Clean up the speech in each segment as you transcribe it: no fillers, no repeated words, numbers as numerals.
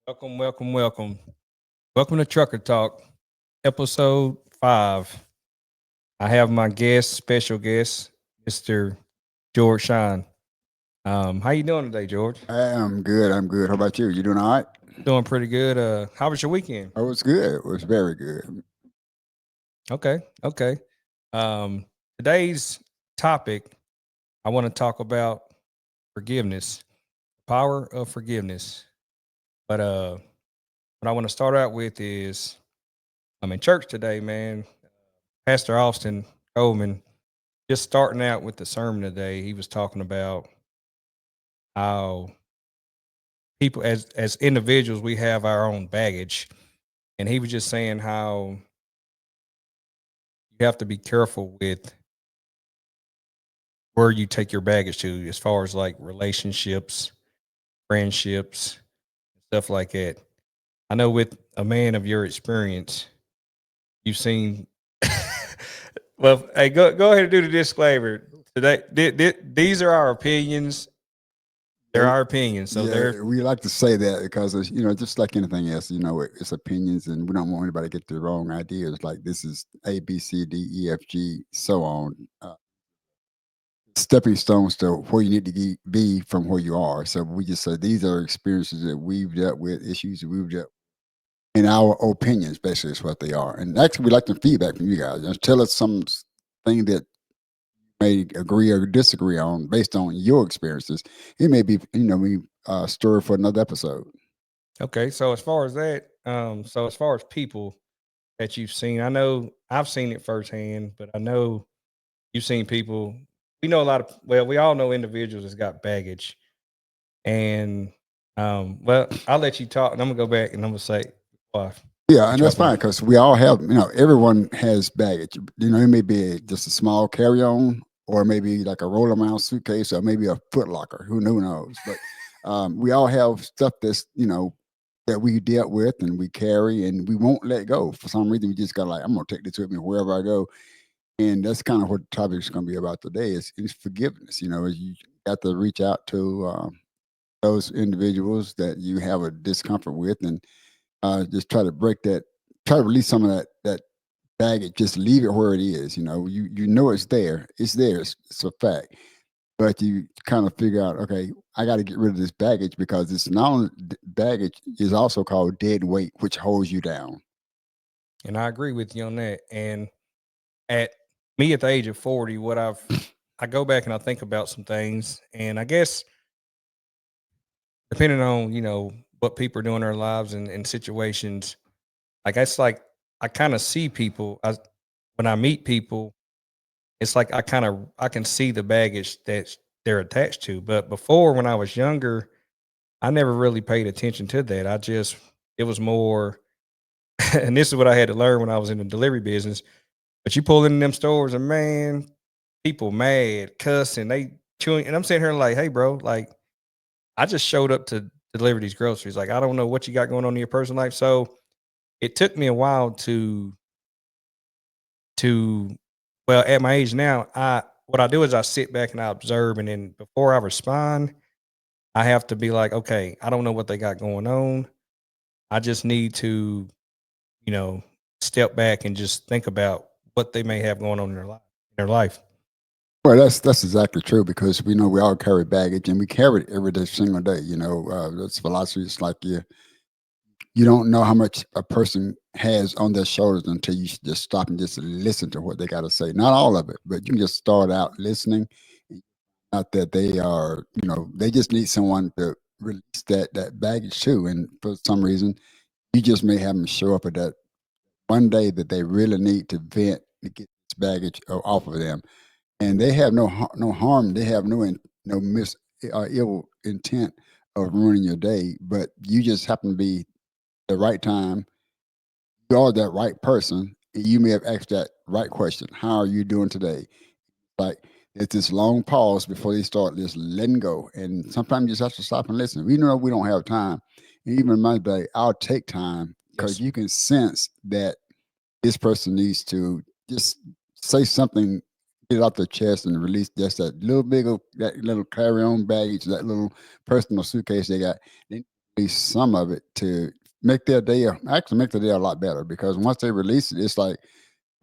Welcome, welcome, welcome. Welcome to Trucker Talk, episode 5. I have my guest, special guest, Mr. George Shine. How you doing today, George? I'm good. I'm good. How about you? You doing all right? Doing pretty good. How was your weekend? Oh, it's good. It was very good. Okay, okay. Today's topic, I want to talk about forgiveness, power of forgiveness. But what I want to start out with is I'm in church today, man. Pastor Austin Coleman, just starting out with the sermon today, he was talking about how people as individuals we have our own baggage, and he was just saying how you have to be careful with where you take your baggage to as far as like relationships, friendships, stuff like that. I know with a man of your experience, you've seen. Well, hey, go ahead and do the disclaimer today. These are our opinions. They're Yeah, our opinions, so they're yeah, we like to say that because it's, just like anything else, it's opinions, and we don't want anybody to get the wrong ideas. Like this is A, B, C, D, E, F, G, so on. Stepping stones to where you need to be from where you are. So we just say these are experiences that we've dealt with, issues that we've dealt in our opinions, basically, is what they are. And actually, we like the feedback from you guys. Just tell us thing that may agree or disagree on based on your experiences. It may be, story for another episode. okay. So as far as that, so as far as people that you've seen, I know I've seen it firsthand, but I know you've seen people. We know a lot of. Well, we all know individuals that's got baggage, and well, I'll let you talk, and I'm gonna go back and I'm gonna say, well, Yeah, put and you that's off mic. fine because we all have, everyone has baggage. It may be just a small carry on, or maybe like a roll around suitcase, or maybe a foot locker. Who knows? But we all have stuff that we dealt with and we carry and we won't let go. For some reason, we just got like, I'm going to take this with me wherever I go. And that's kind of what the topic is going to be about today is forgiveness. You got to reach out to those individuals that you have a discomfort with, and just try to break that, try to release some of that baggage. Just leave it where it is. You know it's there. It's there. It's a fact. But you kind of figure out, okay, I got to get rid of this baggage because it's not only baggage is also called dead weight, which holds you down. And I agree with you on that. And at me at the age of 40, I go back and I think about some things, and I guess depending on what people are doing in their lives and situations, like that's like I kind of see people. When I meet people, it's like I can see the baggage that they're attached to. But before, when I was younger, I never really paid attention to that. It was more, and this is what I had to learn when I was in the delivery business. But you pull in them stores and man, people mad, cussing, they chewing, and I'm sitting here like, hey, bro, like I just showed up to deliver these groceries. Like I don't know what you got going on in your personal life. So it took me a while to well, at my age now, I what I do is I sit back and I observe, and then before I respond, I have to be like, okay, I don't know what they got going on. I just need to, you know, step back and just think about what they may have going on in their life. Well, that's exactly true because we know we all carry baggage and we carry it every day, single day. That's philosophy. It's like you don't know how much a person has on their shoulders until you just stop and just listen to what they got to say. Not all of it, but you can just start out listening. Not that they are, they just need someone to release that baggage too. And for some reason, you just may have them show up at that one day that they really need to vent to get this baggage off of them, and they have no harm. They have no ill intent of ruining your day, but you just happen to be the right time. You are that right person. And you may have asked that right question. How are you doing today? Like it's this long pause before they start just letting go. And sometimes you just have to stop and listen. We know we don't have time. And even in my day, I'll take time because Yes. you can sense that this person needs to just say something, get it off their chest and release just that little carry on baggage, that little personal suitcase they got. They least some of it to make their day actually make their day a lot better because once they release it, it's like,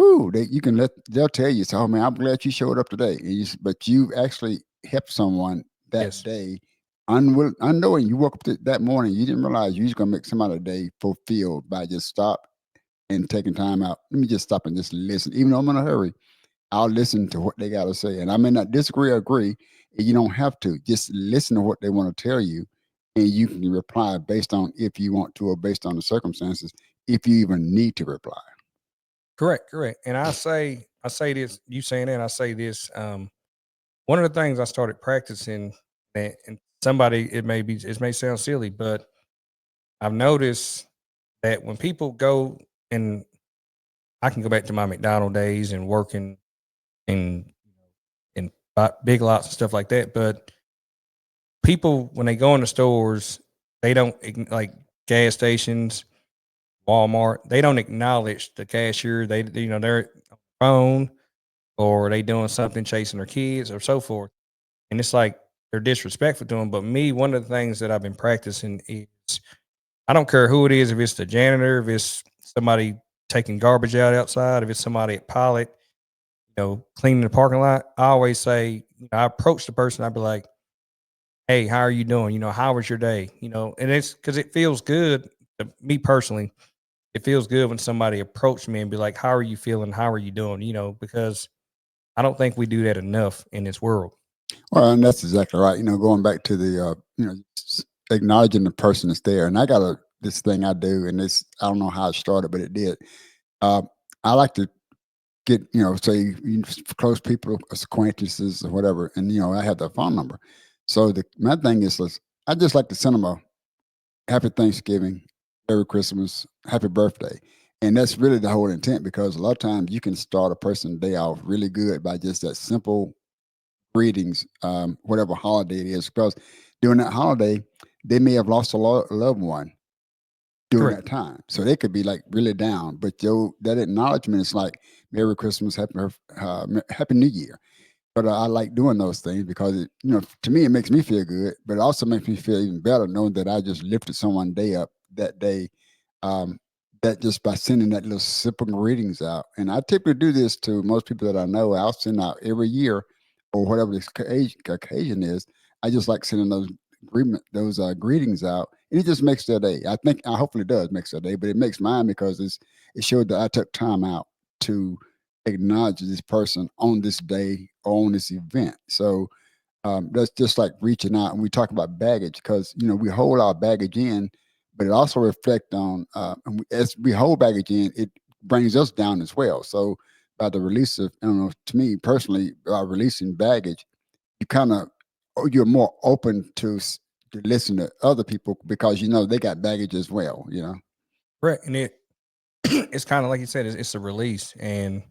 ooh, you can they'll tell you, so, oh man, I'm glad you showed up today. But you actually helped someone that Yes. day, unknowing you woke up that morning, you didn't realize you was gonna make somebody's day fulfilled by just stop and taking time out. Let me just stop and just listen. Even though I'm in a hurry, I'll listen to what they gotta say. And I may not disagree or agree. And you don't have to. Just listen to what they want to tell you. And you can reply based on if you want to or based on the circumstances, if you even need to reply. Correct. Correct. And I say this, you saying that, I say this. One of the things I started practicing that, and somebody, it may sound silly, but I've noticed that when people go, and I can go back to my McDonald days and working in big lots and stuff like that. But people, when they go in the stores, they don't like gas stations, Walmart. They don't acknowledge the cashier. They're on the phone or they doing something chasing their kids or so forth. And it's like they're disrespectful to them. But me, one of the things that I've been practicing is I don't care who it is, if it's the janitor, if it's somebody taking garbage out outside, if it's somebody at Pilot, cleaning the parking lot. I always say, I approach the person, I'd be like, hey, how are you doing? How was your day? And it's because it feels good to me personally. It feels good when somebody approached me and be like, how are you feeling? How are you doing? Because I don't think we do that enough in this world. Well, and that's exactly right. Going back to the acknowledging the person that's there. And I got this thing I do, and this I don't know how it started, but it did. Uh, I like to get say close people, acquaintances, or whatever, and I have their phone number. So my thing is, I just like to send them a happy Thanksgiving, Merry Christmas, Happy Birthday. And that's really the whole intent because a lot of times you can start a person's day off really good by just that simple greetings, whatever holiday it is. Because during that holiday, they may have lost a loved one during Correct. that time. So they could be like really down. But that acknowledgement is like Merry Christmas, Happy New Year. But I like doing those things because to me, it makes me feel good, but it also makes me feel even better knowing that I just lifted someone day up that day. Um, that just by sending that little simple greetings out, and I typically do this to most people that I know. I'll send out every year or whatever the occasion is. I just like sending those greetings out, and it just makes their day. I hopefully it does makes their day, but it makes mine because it showed that I took time out to acknowledge this person on this day or on this event. So that's just like reaching out. And we talk about baggage because we hold our baggage in, but it also reflects on as we hold baggage in, it brings us down as well. So by the release of, I don't know, to me personally, by releasing baggage, you kind of you're more open to listen to other people because they got baggage as well. Correct. And it's kind of like you said, it's a release. And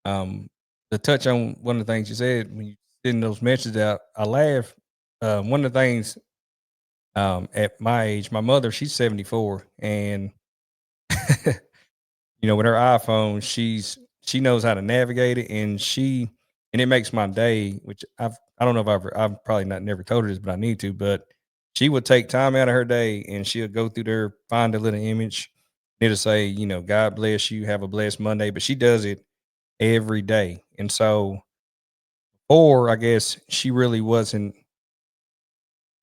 to touch on one of the things you said when you send those messages out, I laugh. One of the things at my age, my mother, she's 74, and with her iPhone, she knows how to navigate it, and it makes my day. Which I don't know if I've probably not never told her this, but I need to. But she would take time out of her day, and she'll go through there, find a little image. It'll say, God bless you, have a blessed Monday. But she does it every day, and so, or I guess she really wasn't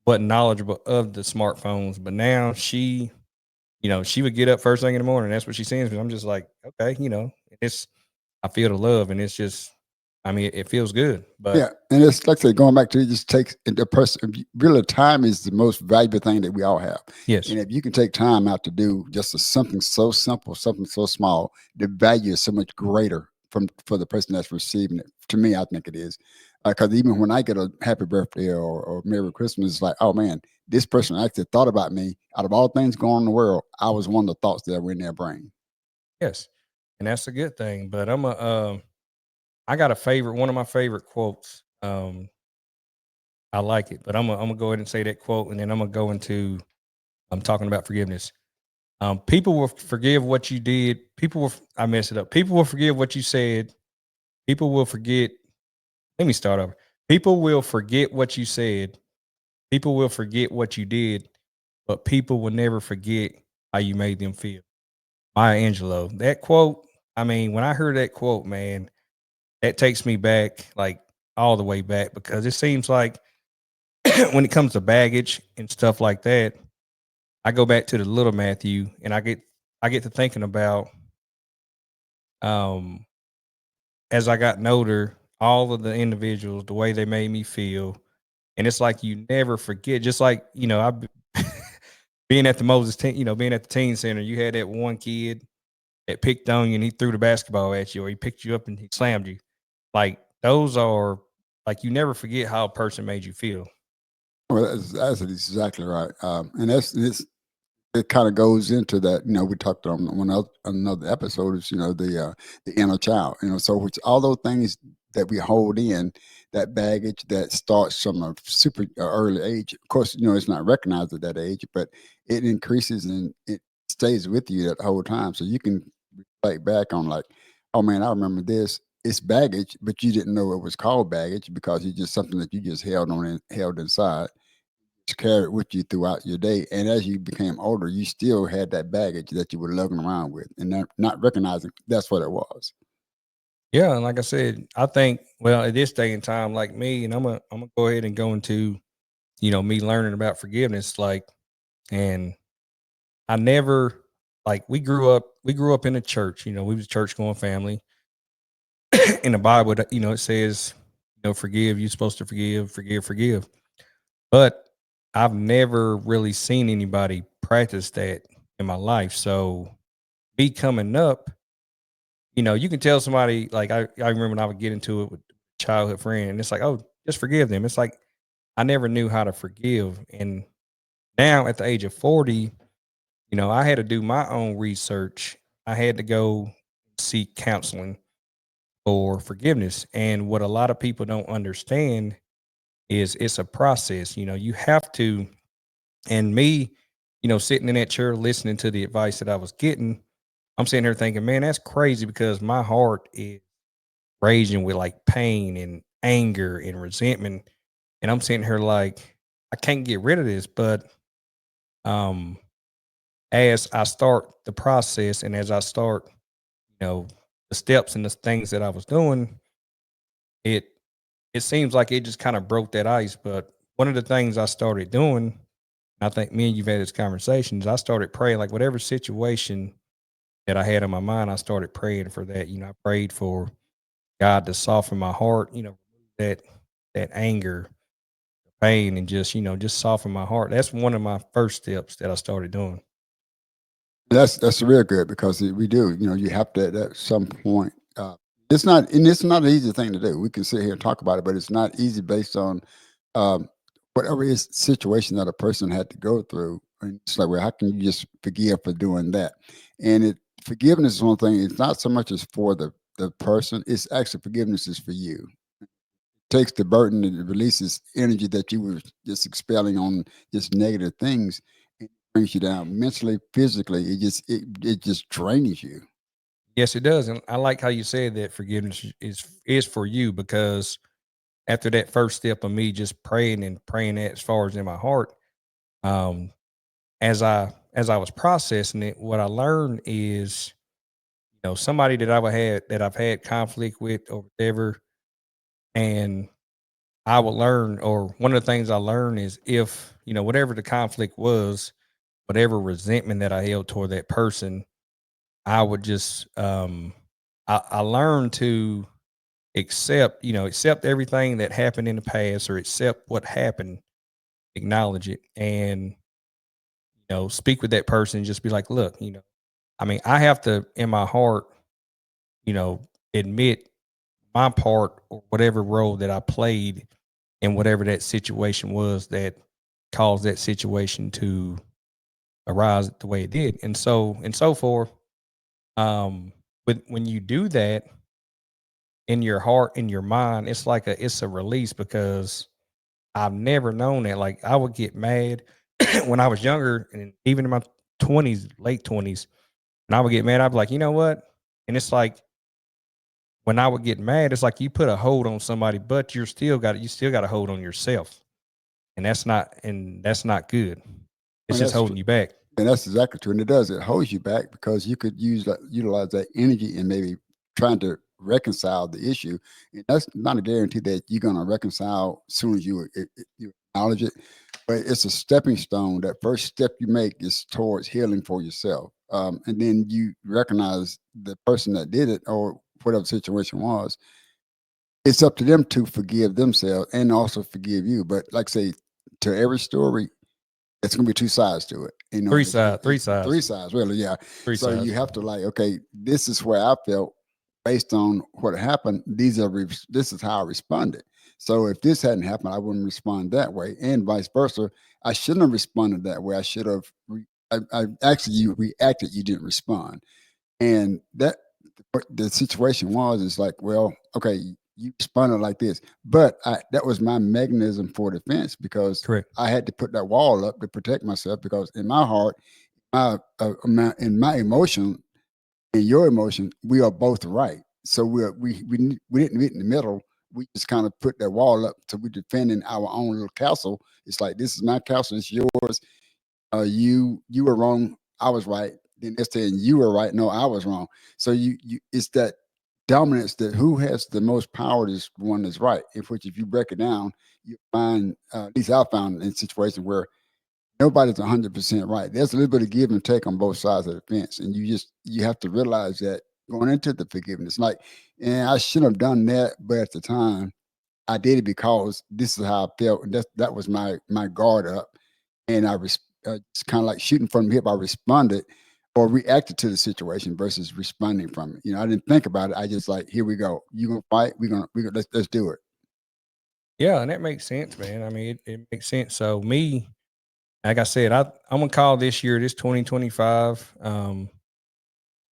knowledgeable of the smartphones, but now she would get up first thing in the morning. That's what she sends me. I'm just like, okay, it's I feel the love, and it's just, I mean, it feels good. But Yeah, and it's like I say, going back to it, just takes the person. Really, time is the most valuable thing that we all have, yes, and if you can take time out to do just something so simple, something so small, the value is so much greater for the person that's receiving it. To me, I think it is because even when I get a happy birthday or Merry Christmas, it's like, oh man, this person actually thought about me. Out of all things going on in the world, I was one of the thoughts that were in their brain. yes, and that's a good thing. But I got a favorite, one of my favorite quotes. I like it, but I'm gonna go ahead and say that quote, and then I'm gonna go into I'm talking about forgiveness. People will forgive what you did. I messed it up. People will forgive what you said. People will forget. Let me start over. People will forget what you said. People will forget what you did. but people will never forget how you made them feel. Maya Angelou. That quote, I mean, when I heard that quote, man, that takes me back, like all the way back, because it seems like when it comes to baggage and stuff like that, I go back to the little Matthew and I get to thinking about um as I got older, all of the individuals, the way they made me feel. And it's like you never forget, just like, being at the being at the teen center, you had that one kid that picked on you and he threw the basketball at you, or he picked you up and he slammed you. Like those are like you never forget how a person made you feel. Well, that's exactly right. And it kind of goes into that. We talked on another episode is the inner child. So which all those things that we hold in, that baggage that starts from a super early age. Of course, it's not recognized at that age, but it increases and it stays with you that whole time. So you can reflect back on like, oh man, I remember this. It's baggage, but you didn't know it was called baggage because it's just something that you just held inside, carried with you throughout your day. And as you became older, you still had that baggage that you were lugging around with and not recognizing that's what it was. Yeah, and like I said, I think well at this day and time, like me, and I'm gonna go ahead and go into me learning about forgiveness, like, and I never like we grew up in a church, we was a church going family. In the Bible, it says, forgive, you're supposed to forgive, forgive, forgive. But I've never really seen anybody practice that in my life. So me coming up, you can tell somebody like I remember when I would get into it with a childhood friend, and it's like, oh, just forgive them. It's like I never knew how to forgive. And now at the age of 40, I had to do my own research. I had to go seek counseling for forgiveness. And what a lot of people don't understand is it's a process. You have to, and me, sitting in that chair listening to the advice that I was getting, I'm sitting here thinking, man, that's crazy because my heart is raging with like pain and anger and resentment. And I'm sitting here like, I can't get rid of this. But um as I start the process and as I start, the steps and the things that I was doing, it it seems like it just kind of broke that ice. But one of the things I started doing, I think me and you've had this conversation, is I started praying like whatever situation that I had in my mind, I started praying for that. I prayed for God to soften my heart, that that anger, pain, and just soften my heart. That's one of my first steps that I started doing. That's real good because we do. You have to at some point. It's not an easy thing to do. We can sit here and talk about it, but it's not easy based on um, whatever is situation that a person had to go through. And it's like, well, how can you just forgive for doing that? And forgiveness is one thing. It's not so much as for the person. It's actually forgiveness is for you. Takes the burden and it releases energy that you were just expelling on just negative things. It brings you down mentally, physically. It just drains you. Yes, it does. And I like how you said that forgiveness is for you, because after that first step of me just praying and praying that as far as in my heart, um, as I was processing it, what I learned is, somebody that I've had conflict with or whatever, and I would learn, or one of the things I learned is if, whatever the conflict was, whatever resentment that I held toward that person, I would just I learned to accept everything that happened in the past, or accept what happened, acknowledge it, and speak with that person and just be like, look, I mean, I have to in my heart, you know, admit my part or whatever role that I played in whatever that situation was that caused that situation to arise the way it did. And so forth. But when you do that in your heart, in your mind, it's a release, because I've never known that. Like I would get mad when I was younger, and even in my 20s, late 20s, and I would get mad. I'd be like, you know what? And it's like when I would get mad, it's like you put a hold on somebody, but you still got a hold on yourself. And that's not good. It's And just holding you back. and that's exactly true. And it does. It holds you back because you could utilize that energy and maybe trying to reconcile the issue. And that's not a guarantee that you're going to reconcile as soon as you acknowledge it. But it's a stepping stone. That first step you make is towards healing for yourself. And then you recognize the person that did it or whatever the situation was. It's up to them to forgive themselves and also forgive you. But like I say, to every story, it's gonna be two sides to it. You know, Three it's, sides, three three sides, sides, really. Yeah. three So sides. you have to like, okay, this is where I felt based on what happened. This is how I responded. So if this hadn't happened, I wouldn't respond that way, and vice versa. I shouldn't have responded that way. I should have. I actually you reacted. You didn't respond, and that what the situation was is like, well, okay, you responded like this, but that was my mechanism for defense because Correct. I had to put that wall up to protect myself because in my heart, in my emotion, in your emotion, we are both right. So we didn't meet in the middle. We just kind of put that wall up so we're defending our own little castle. It's like this is my castle, it's yours. You were wrong, I was right. Then they're saying you were right, no, I was wrong. So you it's that dominance that who has the most power is the one that's right. If you break it down, you find at least I found in situations where nobody's 100% right. There's a little bit of give and take on both sides of the fence, and you have to realize that going into the forgiveness. Like, and I shouldn't have done that, but at the time I did it because this is how I felt, and that was my guard up, and it's kind of like shooting from the hip. I responded or reacted to the situation versus responding from it. You know, I didn't think about it. I just like, here we go. You gonna fight? We gonna let's do it. Yeah, and that makes sense, man. I mean, it makes sense. So me, like I said, I'm gonna call this year this 2025.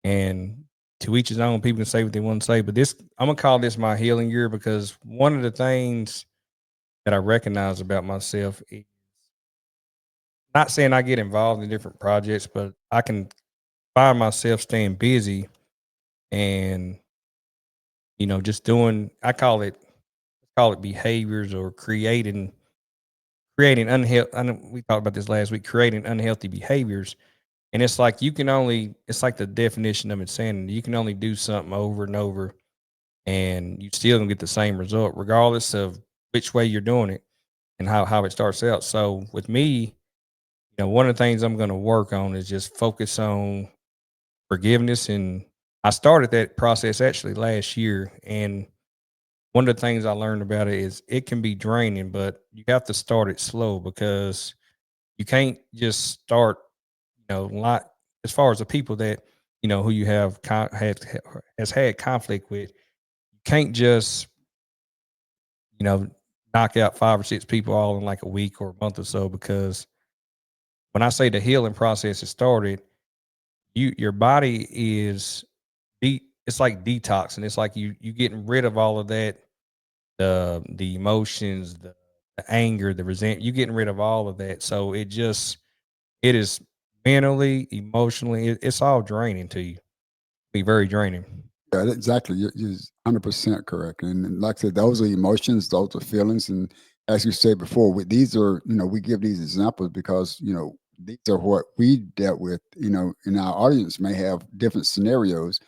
And to each his own. People can say what they want to say, but this I'm gonna call this my healing year because one of the things that I recognize about myself is not saying I get involved in different projects, but I can find myself staying busy and just doing I call it behaviors or creating unhealthy. I know we talked about this last week, creating unhealthy behaviors. And it's like it's like the definition of insanity. You can only do something over and over and you still gonna get the same result, regardless of which way you're doing it and how it starts out. So with me, one of the things I'm gonna work on is just focus on forgiveness. And I started that process actually last year. And one of the things I learned about it is it can be draining, but you have to start it slow because you can't just start, lot as far as the people that, who you have has had conflict with, you can't just, you know, knock out 5 or 6 people all in like a week or a month or so. Because when I say the healing process has started, your body is it's like detoxing. It's like you getting rid of all of that, the emotions, the anger, the resentment. You getting rid of all of that. So it is mentally, emotionally, it's all draining to you. Be very draining. Yeah, exactly. You're 100% correct. And like I said, those are emotions, those are feelings. And as you said before, these are, we give these examples because, these are what we dealt with, and our audience may have different scenarios.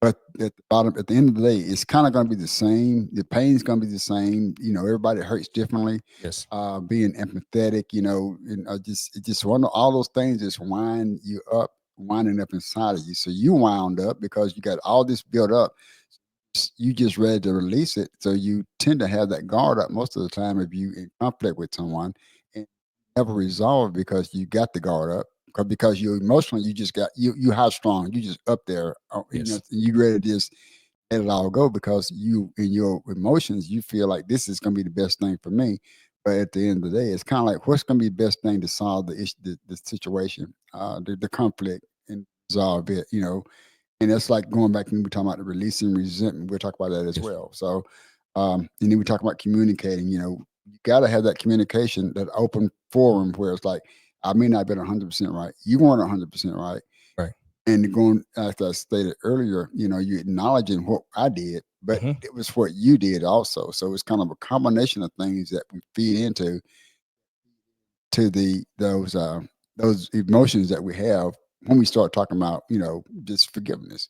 But at the end of the day, it's kind of going to be the same. The pain's going to be the same. Everybody hurts differently. Yes. Being empathetic, and just one of all those things just winding up inside of you. So you wound up because you got all this built up. You just ready to release it. So you tend to have that guard up most of the time if you in conflict with someone and never resolve because you got the guard up. Because you emotionally, you just got you high strong. You just up there. Yes. You ready to just let it all go because you in your emotions you feel like this is going to be the best thing for me, but at the end of the day it's kind of like what's going to be the best thing to solve the issue, the situation, the conflict and resolve it, and it's like going back and we're talking about the releasing resentment. We'll talk about that as Yes. well. So and then we talk about communicating, you got to have that communication, that open forum where it's like I may not have been 100% right, you weren't 100% right. Right. And going, as I stated earlier, you acknowledging what I did, but Hmm. it was what you did also. So it's kind of a combination of things that we feed into to those those emotions that we have when we start talking about, just forgiveness.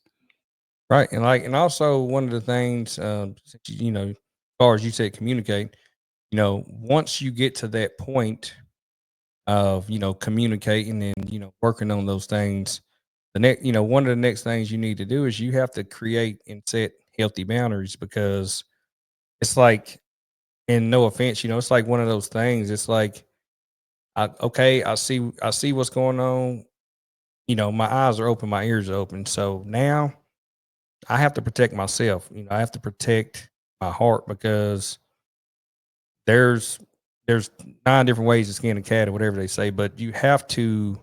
Right. And also one of the things, since as far as you said, communicate, once you get to that point of, communicating and, working on those things, the next, one of the next things you need to do is you have to create and set healthy boundaries, because it's like, and no offense, it's like one of those things. It's like, I see what's going on. My eyes are open, my ears are open. So now I have to protect myself. I have to protect my heart, because there's there's 9 different ways to skin a cat, or whatever they say, but you have to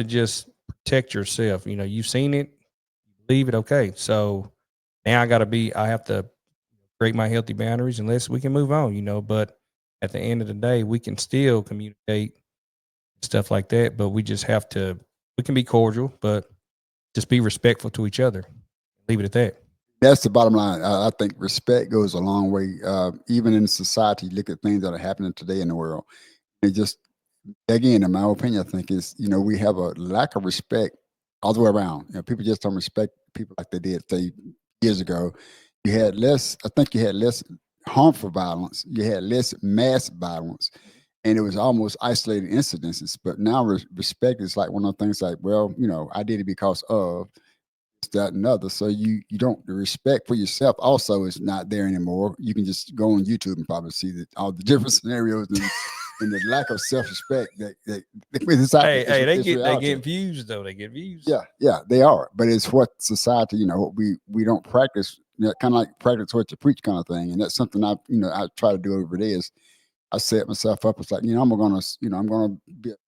just protect yourself. You've seen it, leave it. Okay. So now I have to create my healthy boundaries, unless we can move on, but at the end of the day, we can still communicate, stuff like that. But we can be cordial, but just be respectful to each other. Leave it at that. That's the bottom line. I think respect goes a long way. Even in society, look at things that are happening today in the world. It just, again, in my opinion, I think is, we have a lack of respect all the way around. People just don't respect people like they did 30 years ago. I think you had less harmful violence. You had less mass violence, and it was almost isolated incidences. But now respect is like one of the things like, well, I did it because of that and other. So you don't, the respect for yourself also is not there anymore. You can just go on YouTube and probably see that all the different scenarios and the lack of self-respect that Hey, they get reality. views though. They get views. Yeah, they are. But it's what society, we don't practice, kind of like practice what you preach kind of thing. And that's something I try to do every day is I set myself up. It's like, I'm gonna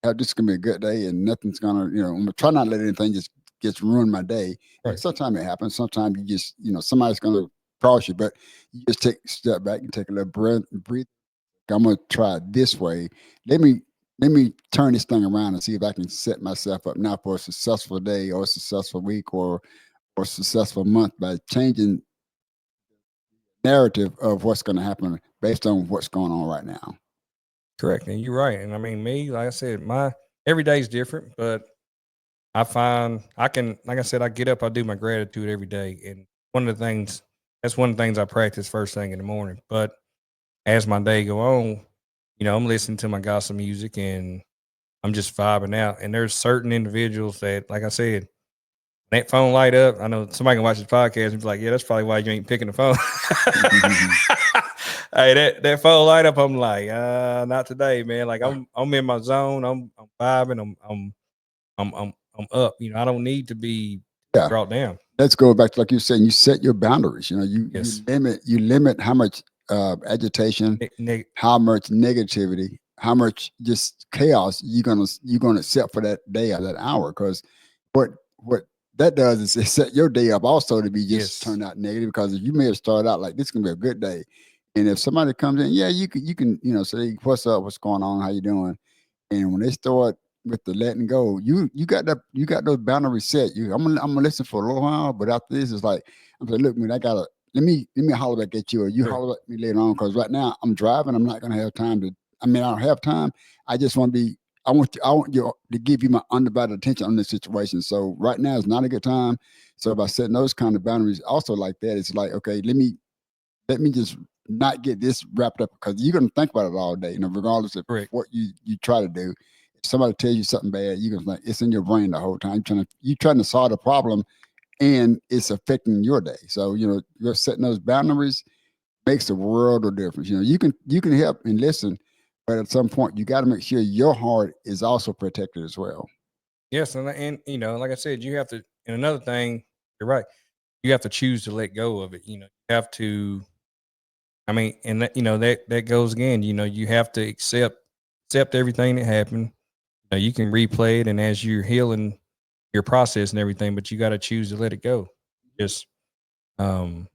have this is gonna be a good day, and nothing's gonna, I'm gonna try not to let anything just ruin my day. Right. Sometimes it happens. Sometimes you just, somebody's gonna cross you, but you just take a step back and take a little breath, breathe. I'm gonna try it this way. Let me turn this thing around and see if I can set myself up now for a successful day or a successful week or a successful month by changing narrative of what's going to happen based on what's going on right now. Correct. And you're right. And I mean, me, like I said, my every day is different, but I find like I said, I get up, I do my gratitude every day. And that's one of the things I practice first thing in the morning. But as my day go on, I'm listening to my gospel music, and I'm just vibing out. And there's certain individuals that, like I said, that phone light up. I know somebody can watch this podcast and be like, yeah, that's probably why you ain't picking the phone. Hey, that phone light up, I'm like, not today, man. Like I'm in my zone. I'm vibing. I'm up. I don't need to be Yeah. brought down. Let's go back to, like you said, you set your boundaries. Yes. You limit how much agitation, how much negativity, how much just chaos you're gonna accept for that day or that hour. Because what that does is it set your day up also to be just turned out negative. Because if you may have started out like this is gonna be a good day, and if somebody comes in, yeah, you can say what's up, what's going on, how you doing, and when they start with the letting go, you got those boundaries set. I'm gonna listen for a little while, but after this, it's like I'm saying, look, man, I gotta let me holler back at you, or you holler at me later on, because right now I'm driving. I'm not gonna have time to. I mean, I don't have time. I just want to be. I want you to give you my undivided attention on this situation. So right now is not a good time. So by setting those kind of boundaries, also like that, it's like, okay, let me just not get this wrapped up, because you're gonna think about it all day, regardless of what you try to do. If somebody tells you something bad, you're gonna think it's in your brain the whole time. You're trying to solve the problem, and it's affecting your day. So you're setting those boundaries makes a world of difference. You can help and listen, but at some point you got to make sure your heart is also protected as well. Yes, and like I said, you have to. And another thing, you're right. You have to choose to let go of it. You have to. I mean, and that goes again. You have to accept everything that happened. You can replay it, and as you're healing your process and everything, but you got to choose to let it go. Just um,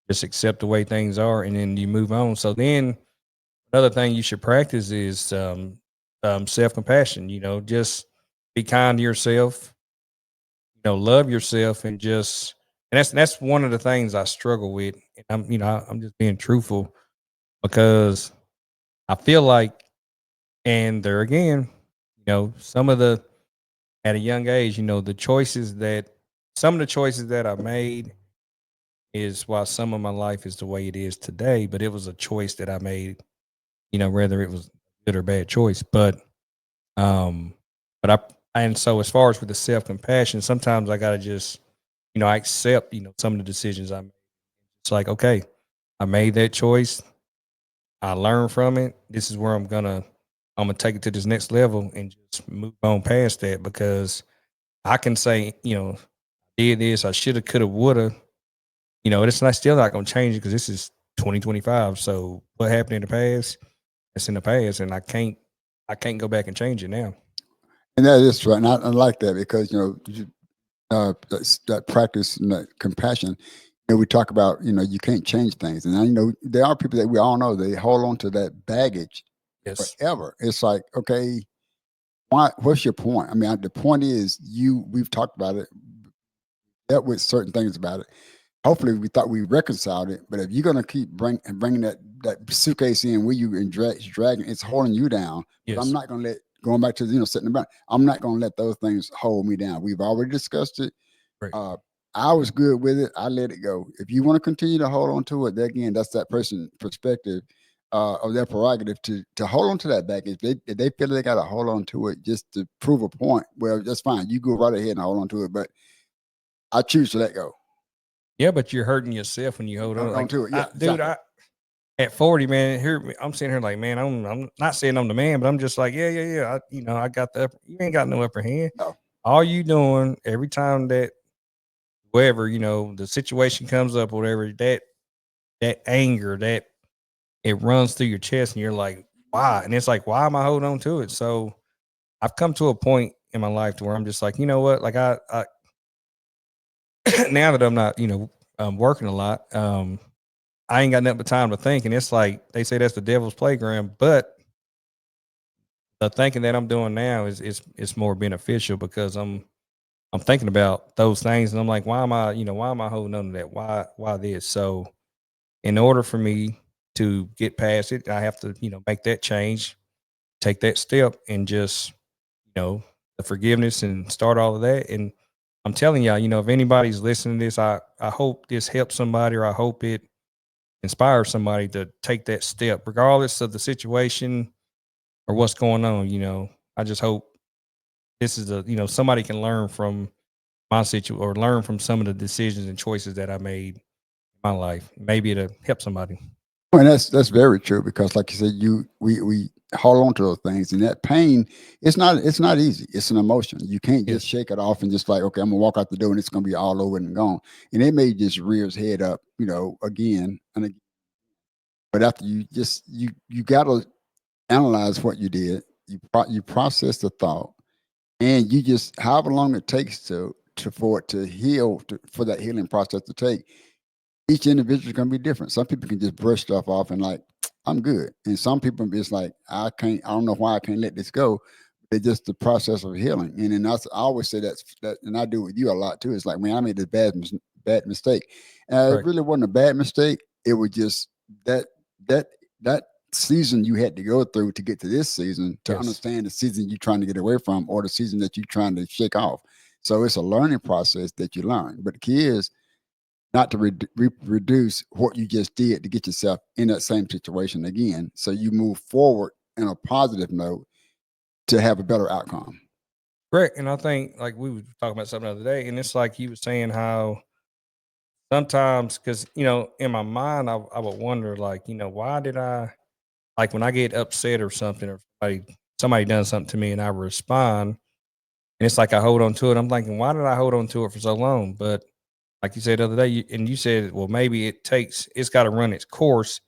just accept the way things are, and then you move on. So then, another thing you should practice is self compassion. Just be kind to yourself. Love yourself, and that's one of the things I struggle with. And I'm just being truthful, because I feel like, and there again, some of the at a young age, some of the choices that I made is why some of my life is the way it is today. But it was a choice that I made, whether it was good or bad choice. Um, but and so as far as with the self compassion, sometimes I gotta just, I accept, some of the decisions I made. It's like, okay, I made that choice. I learned from it. This is where I'm gonna take it to this next level and just move on past that because I can say, did this, I shoulda, coulda, woulda. It's not still not gonna change it because this is 2025. So what happened in the past, it's in the past, and I can't go back and change it now. And that is right. And I like that because that practice and that compassion. We talk about you can't change things, and I there are people that we all know they hold on to that baggage Yes. forever. It's like, okay, why? What's your point? I mean, the point is we've talked about it, dealt with certain things about it. Hopefully, we thought we reconciled it. But if you're gonna keep bringing that suitcase in where you and dragging, it's holding you down. But I'm Yes. not gonna let going back to sitting about. I'm not gonna let those things hold me down. We've already discussed it. Right. I was good with it. I let it go. If you want to continue to hold on to it, then again, that's that person' perspective of their prerogative to hold on to that baggage. If they feel they got to hold on to it just to prove a point, well, that's fine. You go right ahead and hold on to it. But I choose to let go. Yeah, but you're hurting yourself when you hold on. Hold on Like, to it. Yeah, dude, exactly. at 40, man, here I'm sitting here like, man, I'm not saying I'm the man, but I'm just like, yeah, yeah, yeah. I got you ain't got no upper hand. No. All you doing every time that wherever, the situation comes up, whatever, that anger, that it runs through your chest and you're like, why? And it's like, why am I holding on to it? So I've come to a point in my life to where I'm just like, you know what? Like I now that I'm not, working a lot, I ain't got nothing but time to think. And it's like they say that's the devil's playground, but the thinking that I'm doing now is more beneficial because I'm thinking about those things and I'm like, why am I holding on to that? Why this? So in order for me to get past it, I have to, make that change, take that step and just, the forgiveness and start all of that. And I'm telling y'all, if anybody's listening to this, I hope this helps somebody or I hope it inspire somebody to take that step, regardless of the situation or what's going on. I just hope this is somebody can learn from my situation or learn from some of the decisions and choices that I made in my life. Maybe it'll help somebody. And that's very true because, like you said, we hold on to those things, and that pain it's not easy. It's an emotion. You can't just Yes. shake it off and just like, okay, I'm gonna walk out the door and it's gonna be all over and gone. And it may just rear its head up, again and again. But after you got to analyze what you did. You process the thought, and you just however long it takes for it to heal, for that healing process to take. Each individual is going to be different. Some people can just brush stuff off and like, I'm good. And some people it's like, I don't know why I can't let this go. It's just the process of healing. And then I always say that, and I do it with you a lot too. It's like, man, I made this bad mistake. And it Right. really wasn't a bad mistake. It was just that, that, that season you had to go through to get to this season to Yes. understand the season you're trying to get away from or the season that you're trying to shake off. So it's a learning process that you learn. But the key is, not to reduce what you just did to get yourself in that same situation again. So you move forward in a positive note to have a better outcome. Correct. And I think like we were talking about something the other day, and it's like he was saying how sometimes because in my mind I would wonder like, why did I like when I get upset or something or somebody done something to me and I respond and it's like I hold on to it. I'm thinking, why did I hold on to it for so long? But like you said the other day, and you said, well, maybe it's got to run its course.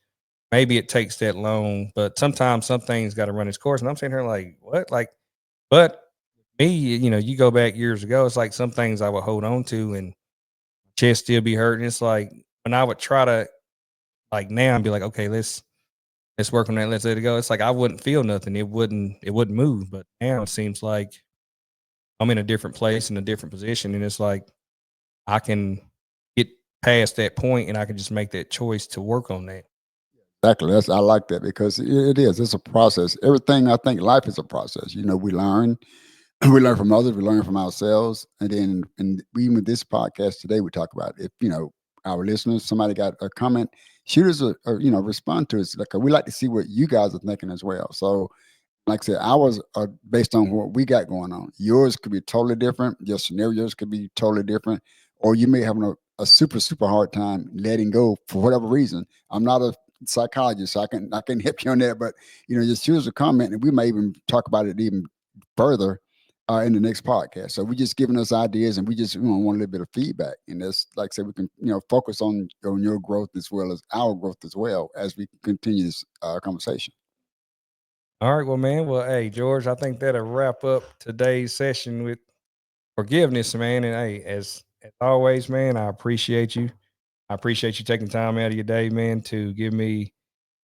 Maybe it takes that long, but sometimes some things got to run its course. And I'm sitting here like, what? Like, but me, you go back years ago, it's like some things I would hold on to and chest still be hurting. It's like when I would try to like now and be like, okay, let's work on that, let's let it go. It's like I wouldn't feel nothing. It wouldn't move. But now it seems like I'm in a different place in a different position. And it's like I can get past that point and I can just make that choice to work on that. Exactly. I like that because it is. It's a process. Everything, I think life is a process. You know, we learn, we learn from others, we learn from ourselves, and then and even with this podcast today, we talk about if our listeners, somebody got a comment, shoot us a respond to us. Like we like to see what you guys are thinking as well. So, like I said, ours are based on what we got going on. Yours could be totally different. Your scenarios could be totally different, or you may have a super hard time letting go for whatever reason. I'm not a psychologist, so I can help you on that. But just choose a comment, and we may even talk about it even further in the next podcast. So we're just giving us ideas, and we just want a little bit of feedback. And that's like I said, we can focus on your growth as well as our growth as well as we continue this conversation. All right, well, man. Well, hey, George, I think that'll wrap up today's session with forgiveness, man. And hey, as always, man, I appreciate you. I appreciate you taking time out of your day, man, to give me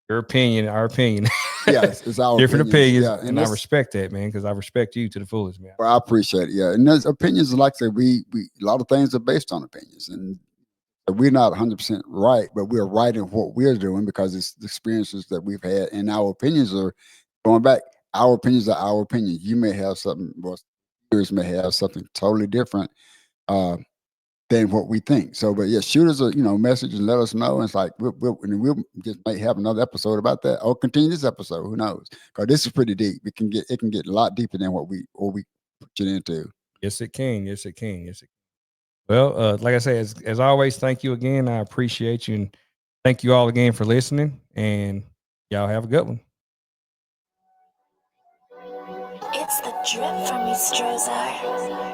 your opinion, our opinion. Yeah, it's our Different opinions. Yeah, And I respect that, man, because I respect you to the fullest, man. well, I appreciate it. Yeah, and those opinions, like I said, we a lot of things are based on opinions, and we're not 100% right, but we're right in what we're doing because it's the experiences that we've had, and our opinions are going back. Our opinions are our opinions. You may have something, well, yours may have something totally different uh, than what we think. So, but yeah, shoot us a message and let us know. And it's like we'll just might have another episode about that, or continue this episode. Who knows? Because this is pretty deep. It can get a lot deeper than what we put it into. Yes, it can. Yes, it can. Yes, it can. Well, like I say, as always, thank you again. I appreciate you, and thank you all again for listening. And y'all have a good one. It's the drip from me, Strozar.